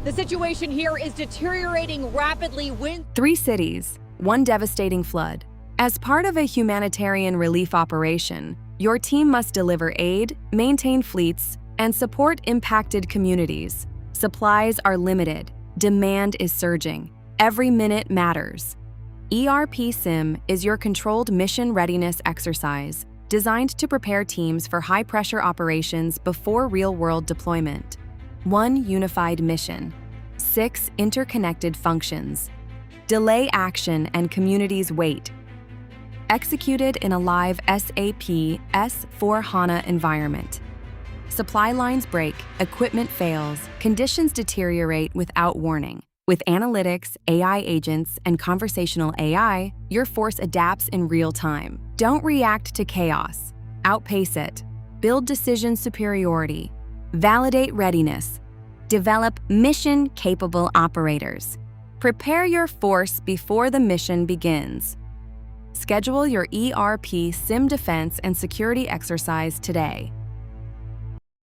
The situation here is deteriorating rapidly. 3 cities, 1 devastating flood. As part of a humanitarian relief operation, your team must deliver aid, maintain fleets, and support impacted communities. Supplies are limited. Demand is surging. Every minute matters. ERP Sim is your controlled mission readiness exercise designed to prepare teams for high-pressure operations before real-world deployment. 1 unified mission. 6 interconnected functions. Delay action and communities wait. Executed in a live SAP S/4HANA environment. Supply lines break, equipment fails, conditions deteriorate without warning. With analytics, AI agents, and conversational AI, your force adapts in real time. Don't react to chaos. Outpace it. Build decision superiority. Validate readiness. Develop mission-capable operators. Prepare your force before the mission begins. Schedule your ERP Sim Defense and Security exercise today.